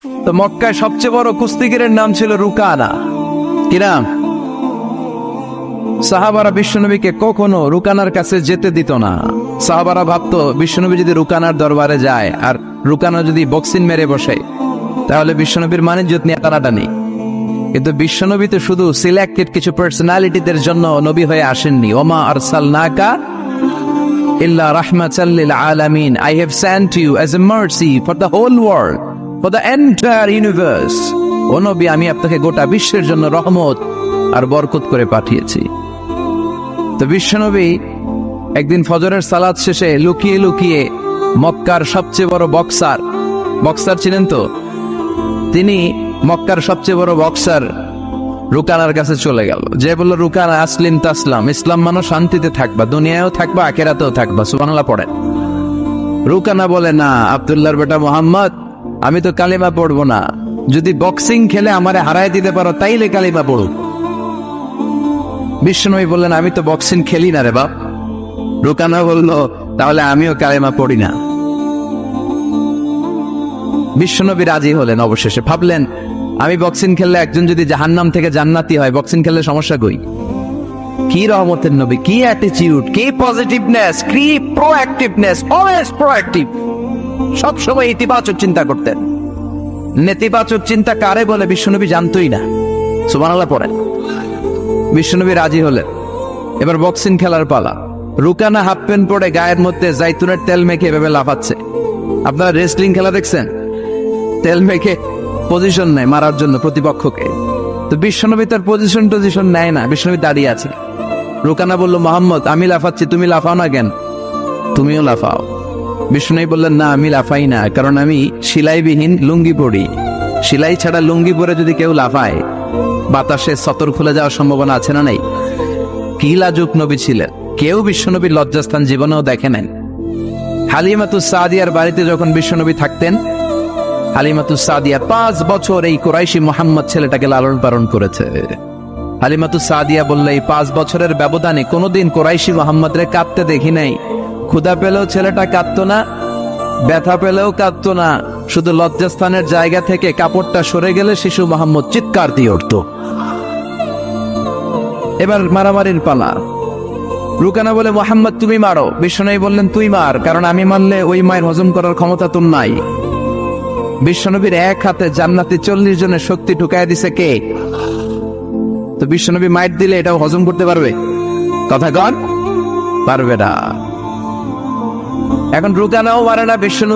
তো মক্কায় সবচেয়ে বড় কুস্তিগিরের নাম ছিল রুকানা। কি নাম? সাহাবারা বিশ্বনবীকে কখনো রুকানার কাছে যেতে দিত না। সাহাবারা ভাবতো বিশ্বনবী যদি রুকানার দরবারে যায় আর রুকানা যদি বক্সিং মেরে বসে তাহলে বিশ্বনবীর মানিজ্যত নিয়ে টানাটানি। কিন্তু বিশ্বনবী তো শুধু সিলেক্টেড কিছু পার্সোনালিটিদের জন্য নবী হয়ে আসেননি। ওমা আরসালনাকা ইল্লা রাহমাতাল লিল আলামিন, I have sent you as a mercy for the whole world, for the entire universe. ও নবী, আমি আপনাকে গোটা বিশ্বের জন্য রহমত আর বরকত করে পাঠিয়েছি। তো বিশ্বনবী একদিন ফজরের সালাত শেষে লুকিয়ে লুকিয়ে মক্কার সবচেয়ে বড় বক্সার ছিলেন তো তিনি, মক্কার সবচেয়ে বড় বক্সার রুকানার কাছে চলে গেল। যে বলল, রুকানা আসলিম তাসলাম, ইসলাম মানো শান্তিতে থাকবা, দুনিয়ায়ও থাকবা আখিরাতেও থাকবা। সুবহানাল্লাহ পড়েন। রুকানা বলে, না আব্দুল্লাহর বেটা মোহাম্মদ, আমি তো কালিমা পড়বো না। যদি বক্সিং খেলে আমারে হারায় দিতে পারো তাইলে কালিমা পড়ো। বিশ্বনবী বললেন, আমি তো বক্সিং খেলি না রে বাপ। রুকানা বলল, তাহলে আমিও কালিমা পড়ি না। বিশ্বনবী রাজি হলেন। অবশেষে ভাবলেন, আমি বক্সিং খেললে একজন যদি জাহান্নাম থেকে জান্নাতি হয়, বক্সিং খেললে সমস্যা কই? কি রহমতের নবী, কি অ্যাটিটিউড, কি পজিটিভনেস, কি প্রোঅ্যাক্টিভনেস, অলওয়েজ প্রোঅ্যাক্টিভ। সব সময় ইতিবাচক চিন্তা করতেন। নেতিবাচক চিন্তা কারে বলে বিশ্বনবী জানতোই না। সুবহানাল্লাহ পড়েন। বিশ্বনবী রাজি হলেন। এবার বক্সিং খেলার পালা। রুকানা হাফ প্যান্ট পরে গায়ের মধ্যে জাইতুনের তেল মেখে এভাবে লাফাচ্ছে। আপনারা রেসলিং খেলা দেখছেন? তেল মেখে পজিশন নেয় মারার জন্য প্রতিপক্ষকে। তো বিশ্বনবী তার পজিশন নেয় না, বিশ্বনবী দাঁড়িয়ে আছে। রুকানা বলল, মোহাম্মদ, আমি লাফাচ্ছি, তুমি লাফাও না কেন? তুমিও লাফাও। বিশ্বনবী বললেন, না আমি লাফাই না, কারণ আমি সেলাইবিহীন লুঙ্গি পরি। সেলাই ছাড়া লুঙ্গি পরে যদি কেউ লাফায় বাতাসে সতর খুলে যাওয়ার সম্ভাবনা আছে না নেই? কি লাজুক নবী ছিলেন, কেউ বিশ্বনবীর লজ্জাস্থান জীবনেও দেখে নেন। হালিমাতুস সাদিয়ার বাড়িতে যখন বিশ্বনবী থাকতেন, হালিমাতুস সাদিয়া 5 বছর এই কুরাইশি মুহাম্মদ ছেলেটাকে লালন পালন করেছে। হালিমাতুস সাদিয়া বললে, এই 5 বছরের ব্যবধানে কোনোদিন কুরাইশি মুহাম্মদরে কাঁদতে দেখি নাই। ক্ষুধা পেলেও ছেলেটা কাঁদতো না, ব্যথা পেলেও কাঁদতো না। শুধু লজ্জাস্থানের জায়গা থেকে কাপড়টা সরে গেলে শিশু মুহাম্মদ চিৎকার দিয়ে উঠত। এবার মারামারির পালা। রুকানা বলে, মুহাম্মদ তুমি মারো। বিশ্বনবী বললেন, তুই মার, কারণ আমি মারলে ওই মায়ের হজম করার ক্ষমতা তোর নাই। বিশ্বনবীর এক হাতে জান্নাতি 40 জনের শক্তি ঢুকায় দিছে কে? তো বিশ্বনবী মাইট দিলে এটাও হজম করতে পারবে? কথা কন, পারবে না। এখন রুকানাও মারে না, বিশ্বনবী